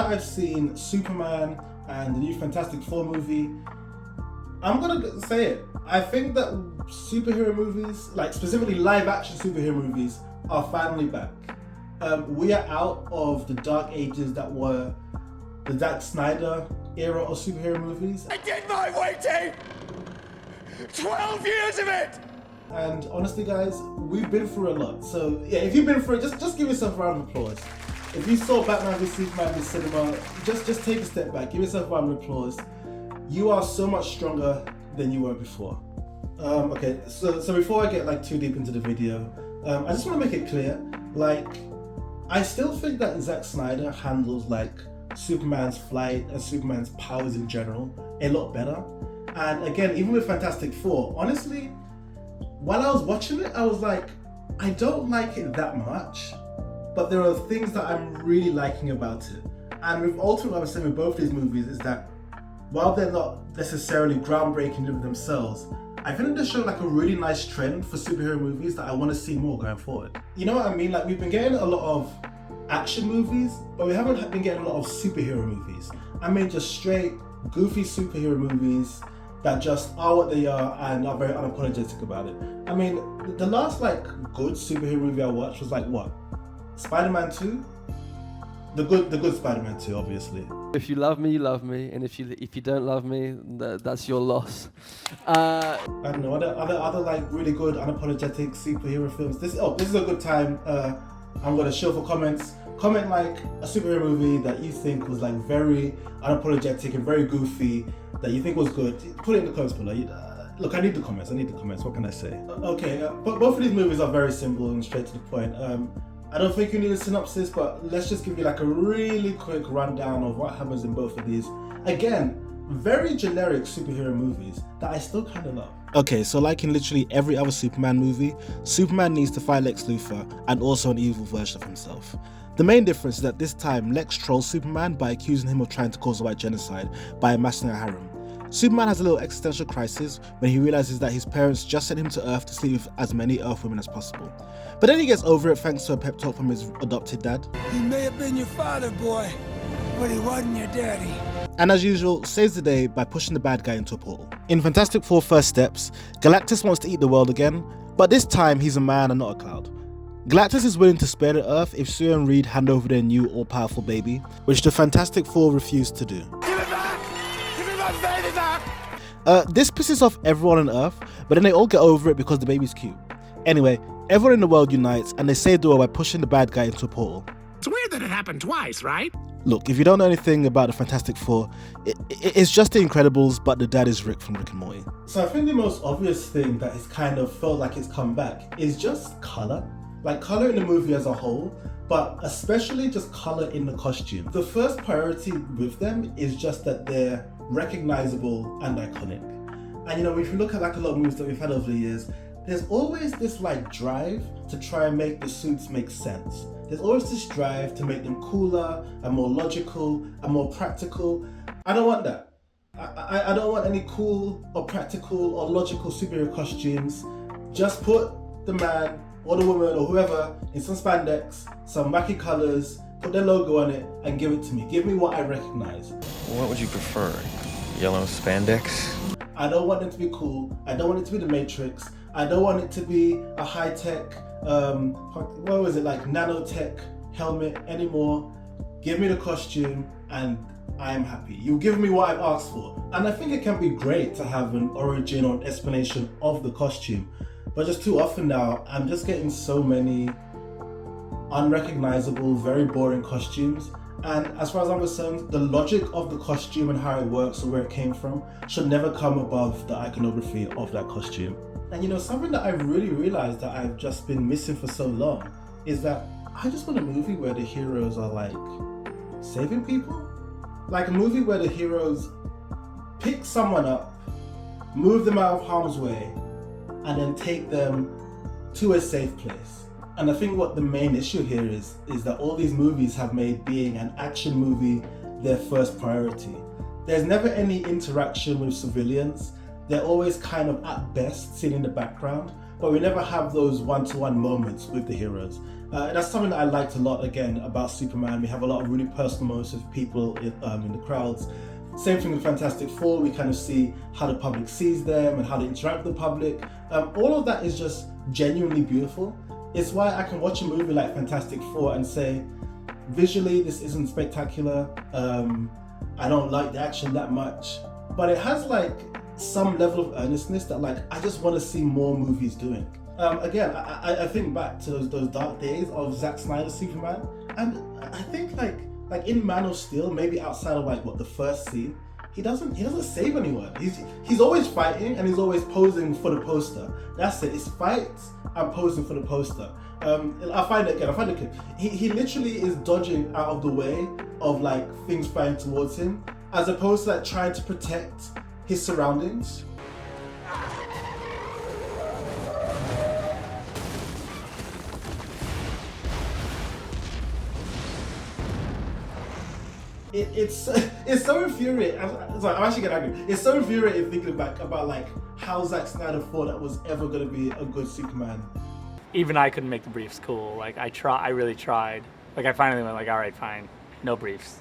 I've seen Superman and the new Fantastic Four movie, I'm gonna say it. I think that superhero movies, like specifically live action superhero movies, are finally back. We are out of the dark ages that were the Zack Snyder era of superhero movies. I did my waiting! 12 years of it! And honestly guys, we've been through a lot. So yeah, if you've been through it, just give yourself a round of applause. If you saw Batman v Superman in the cinema, just take a step back, give yourself a round of applause. You are so much stronger than you were before. Okay, so before I get like too deep into the video, I just want to make it clear, like, I still think that Zack Snyder handles like Superman's flight and Superman's powers in general a lot better. And again, even with Fantastic Four, honestly, while I was watching it, I was like, I don't like it that much, but there are things that I'm really liking about it. And with ultimately what I'm saying with both these movies is that while they're not necessarily groundbreaking in themselves, I think they show like a really nice trend for superhero movies that I want to see more going forward. You know what I mean? Like, we've been getting a lot of action movies, but we haven't been getting a lot of superhero movies. I mean, just straight goofy superhero movies that just are what they are and are very unapologetic about it. I mean, the last like good superhero movie I watched was like what? Spider-Man 2? The good Spider-Man 2, obviously. If you love me, you love me, and if you don't love me, that's your loss. I don't know, other like really good unapologetic superhero films. This is a good time. I'm gonna show for comments. Comment like a superhero movie that you think was like very unapologetic and very goofy, that you think was good. Put it in the comments below. Look, I need the comments. What can I say? Okay, but both of these movies are very simple and straight to the point. I don't think you need a synopsis, but let's just give you like a really quick rundown of what happens in both of these. Again, very generic superhero movies that I still kind of love. Okay, so like in literally every other Superman movie, Superman needs to fight Lex Luthor and also an evil version of himself. The main difference is that this time Lex trolls Superman by accusing him of trying to cause a white genocide by amassing a harem. Superman has a little existential crisis when he realizes that his parents just sent him to Earth to sleep with as many Earth women as possible. But then he gets over it thanks to a pep talk from his adopted dad. He may have been your father, boy, but he wasn't your daddy. And as usual, saves the day by pushing the bad guy into a portal. In Fantastic Four First Steps, Galactus wants to eat the world again, but this time he's a man and not a cloud. Galactus is willing to spare the Earth if Sue and Reed hand over their new all-powerful baby, which the Fantastic Four refuse to do. Give it back! Give me my baby back! This pisses off everyone on Earth, but then they all get over it because the baby's cute. Anyway, everyone in the world unites and they save the world by pushing the bad guy into a portal. It's weird that it happened twice, right? Look, if you don't know anything about the Fantastic Four, it's just the Incredibles, but the dad is Rick from Rick and Morty. So I think the most obvious thing that has kind of felt like it's come back is just colour. Like colour in the movie as a whole, but especially just colour in the costume. The first priority with them is just that they're recognisable and iconic. And you know, if you look at like a lot of movies that we've had over the years, there's always this like drive to try and make the suits make sense. There's always this drive to make them cooler and more logical and more practical. I don't want that. I don't want any cool or practical or logical superhero costumes. Just put the man or the woman or whoever in some spandex, some wacky colours, put their logo on it and give it to me. Give me what I recognise. What would you prefer? Yellow spandex? I don't want it to be cool. I don't want it to be the Matrix. I don't want it to be a high-tech, what was it, like nanotech helmet anymore. Give me the costume and I am happy. You've given me what I've asked for. And I think it can be great to have an origin or an explanation of the costume. But just too often now, I'm just getting so many unrecognizable, very boring costumes. And as far as I'm concerned, the logic of the costume and how it works or where it came from should never come above the iconography of that costume. And you know, something that I've really realized that I've just been missing for so long is that I just want a movie where the heroes are like saving people. Like a movie where the heroes pick someone up, move them out of harm's way, and then take them to a safe place. And I think what the main issue here is that all these movies have made being an action movie their first priority. There's never any interaction with civilians. They're always kind of at best seen in the background, but we never have those one-to-one moments with the heroes. And that's something that I liked a lot, again, about Superman. We have a lot of really personal moments with people in the crowds. Same thing with Fantastic Four. We kind of see how the public sees them and how they interact with the public. All of that is just genuinely beautiful. It's why I can watch a movie like Fantastic Four and say, visually, this isn't spectacular. I don't like the action that much, but it has like some level of earnestness that like I just want to see more movies doing. Again, I think back to those dark days of Zack Snyder's Superman, and I think like in Man of Steel, maybe outside of like the first scene, he doesn't save anyone. He's always fighting and he's always posing for the poster. That's it. It's fights and posing for the poster. I'll find it clip. He literally is dodging out of the way of like things flying towards him, as opposed to like trying to protect his surroundings. It's so infuriating. I'm actually getting angry. It's so infuriating thinking back about like how Zack Snyder thought that was ever going to be a good Superman. Even I couldn't make the briefs cool. Like I really tried. Like I finally went like, all right, fine, no briefs.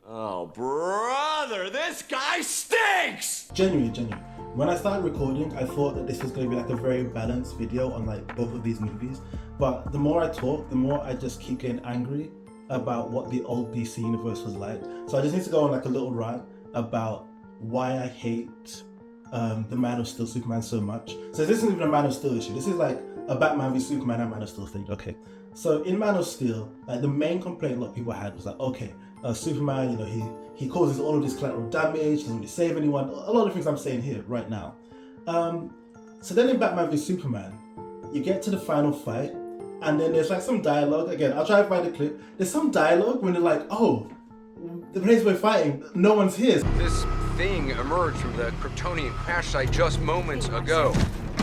Oh, brother, this guy stinks! Genuinely. When I started recording, I thought that this was going to be like a very balanced video on like both of these movies. But the more I talk, the more I just keep getting angry about what the old DC universe was like. So I just need to go on like a little rant about why I hate the Man of Steel Superman so much. So this isn't even a Man of Steel issue. This is like a Batman v Superman and Man of Steel thing. Okay. So in Man of Steel, like the main complaint a lot of people had was like, okay, Superman, you know, he causes all of this collateral damage, doesn't really save anyone. A lot of things I'm saying here right now. So then in Batman v Superman, you get to the final fight, and then there's like some dialogue. Again, I'll try to find the clip. There's some dialogue when they're like, oh, the place we're fighting, no one's here. This thing emerged from the Kryptonian crash site just moments ago.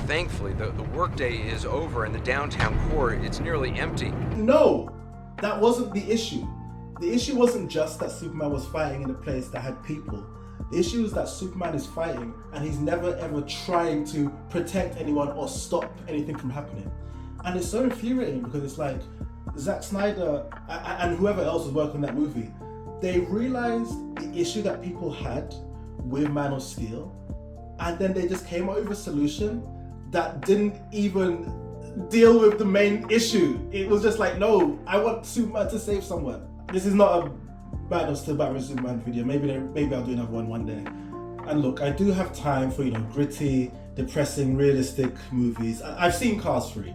Thankfully, the workday is over and the downtown core, it's nearly empty. No, that wasn't the issue. The issue wasn't just that Superman was fighting in a place that had people. The issue is that Superman is fighting and he's never ever trying to protect anyone or stop anything from happening. And it's so infuriating because it's like Zack Snyder and whoever else was working on that movie, they realized the issue that people had with Man of Steel, and then they just came up with a solution that didn't even deal with the main issue. It was just like, no, I want Superman to save someone. This is not a Man of Steel Batman Superman video. Maybe I'll do another one day. And look, I do have time for, you know, gritty, depressing, realistic movies. I've seen Cars 3.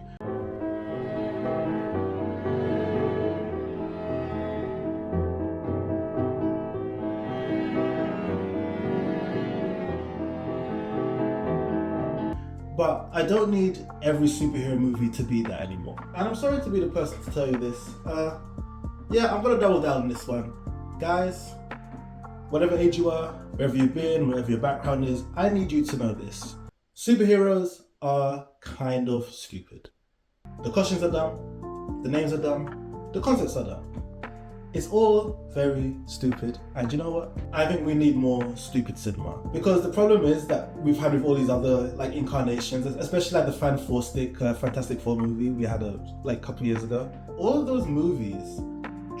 But I don't need every superhero movie to be that anymore. And I'm sorry to be the person to tell you this. Yeah, I'm gonna double down on this one. Guys, whatever age you are, wherever you've been, whatever your background is, I need you to know this. Superheroes are kind of stupid. The costumes are dumb, the names are dumb, the concepts are dumb. It's all very stupid, and you know what? I think we need more stupid cinema. Because the problem is that we've had with all these other like incarnations, especially like the Fantastic Four movie we had a couple years ago. All of those movies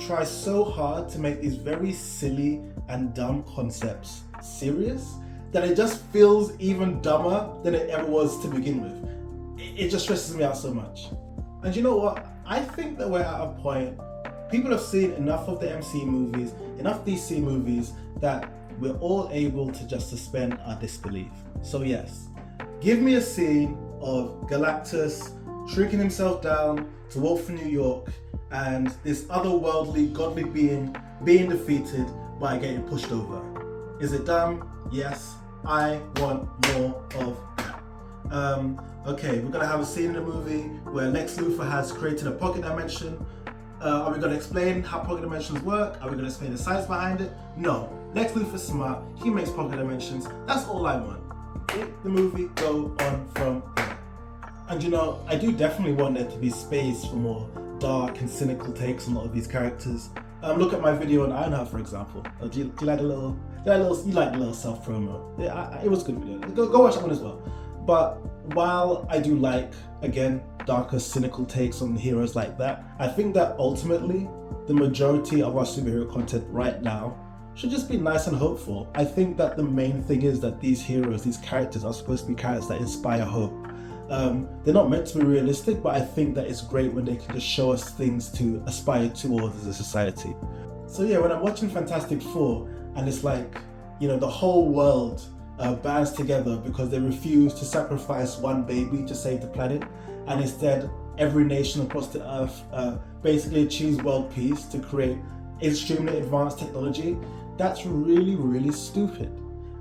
try so hard to make these very silly and dumb concepts serious that it just feels even dumber than it ever was to begin with. It just stresses me out so much. And you know what? I think that we're at a point. People have seen enough of the MCU movies, enough DC movies, that we're all able to just suspend our disbelief. So yes, give me a scene of Galactus shrinking himself down to walk through New York and this otherworldly, godly being defeated by getting pushed over. Is it dumb? Yes. I want more of that. Okay, we're gonna have a scene in the movie where Lex Luthor has created a pocket dimension. Are we going to explain how pocket dimensions work? Are we going to explain the science behind it? No. Lex Luthor's smart. He makes pocket dimensions. That's all I want. Let the movie go on from here. And you know, I do definitely want there to be space for more dark and cynical takes on a lot of these characters. Look at my video on Ironheart, for example. Do you like the little self promo? Yeah, it was a good video. Go watch that one as well. But while I do like, again, darker, cynical takes on heroes like that, I think that ultimately the majority of our superhero content right now should just be nice and hopeful. I think that the main thing is that these heroes, these characters are supposed to be characters that inspire hope. They're not meant to be realistic, but I think that it's great when they can just show us things to aspire towards as a society. So yeah, when I'm watching Fantastic Four and it's like, you know, the whole world bands together because they refuse to sacrifice one baby to save the planet, and instead every nation across the earth basically achieves world peace to create extremely advanced technology, that's really, really stupid.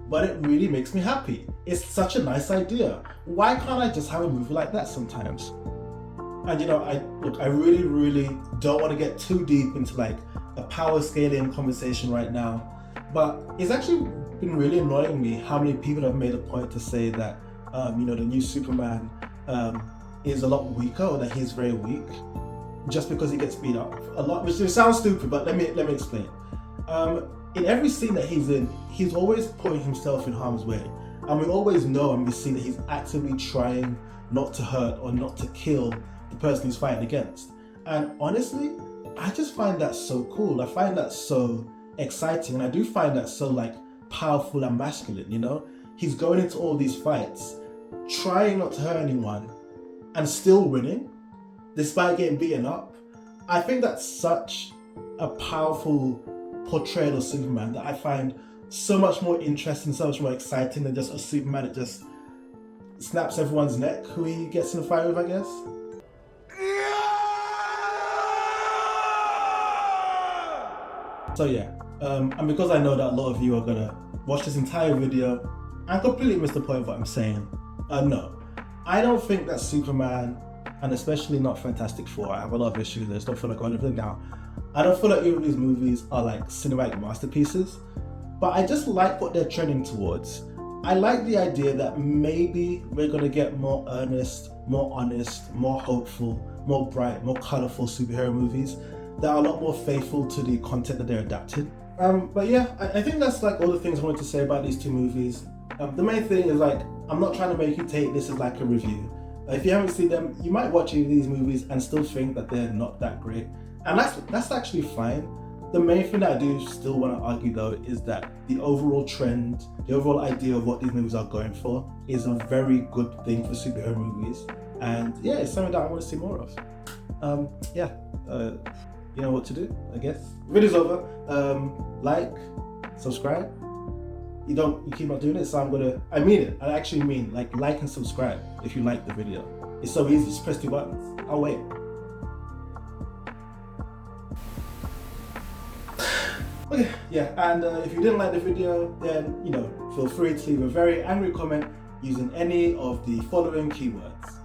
But it really makes me happy. It's such a nice idea. Why can't I just have a movie like that sometimes? And you know, I really, really don't want to get too deep into like a power scaling conversation right now, but it's actually been really annoying me how many people have made a point to say that you know, the new Superman is a lot weaker, or that he's very weak just because he gets beat up a lot, which sounds stupid, but let me explain. In every scene that he's in, he's always putting himself in harm's way, and we always know and we see that he's actively trying not to hurt or not to kill the person he's fighting against. And honestly, I just find that so cool. I find that so exciting, and I do find that so like powerful and masculine, you know? He's going into all these fights, trying not to hurt anyone, and still winning, despite getting beaten up. I think that's such a powerful portrayal of Superman that I find so much more interesting, so much more exciting than just a Superman that just snaps everyone's neck who he gets in a fight with, I guess. So yeah, and because I know that a lot of you are gonna watch this entire video and completely miss the point of what I'm saying, no, I don't think that Superman, and especially not Fantastic Four, I have a lot of issues with this, don't feel like going over it now. I don't feel like either of these movies are like cinematic masterpieces, but I just like what they're trending towards. I like the idea that maybe we're gonna get more earnest, more honest, more hopeful, more bright, more colorful superhero movies that are a lot more faithful to the content that they're adapting. But yeah, I think that's like all the things I wanted to say about these two movies. The main thing is like, I'm not trying to make you take this as like a review. If you haven't seen them, you might watch any of these movies and still think that they're not that great. And that's actually fine. The main thing that I do still want to argue though is that the overall trend, the overall idea of what these movies are going for is a very good thing for superhero movies. And yeah, it's something that I want to see more of. You know what to do, I guess. Video's over. Like, subscribe. You keep not doing it, so I mean it. I actually mean like and subscribe if you like the video. It's so easy, just press 2 buttons. I'll wait. Okay, yeah, and if you didn't like the video, then, you know, feel free to leave a very angry comment using any of the following keywords.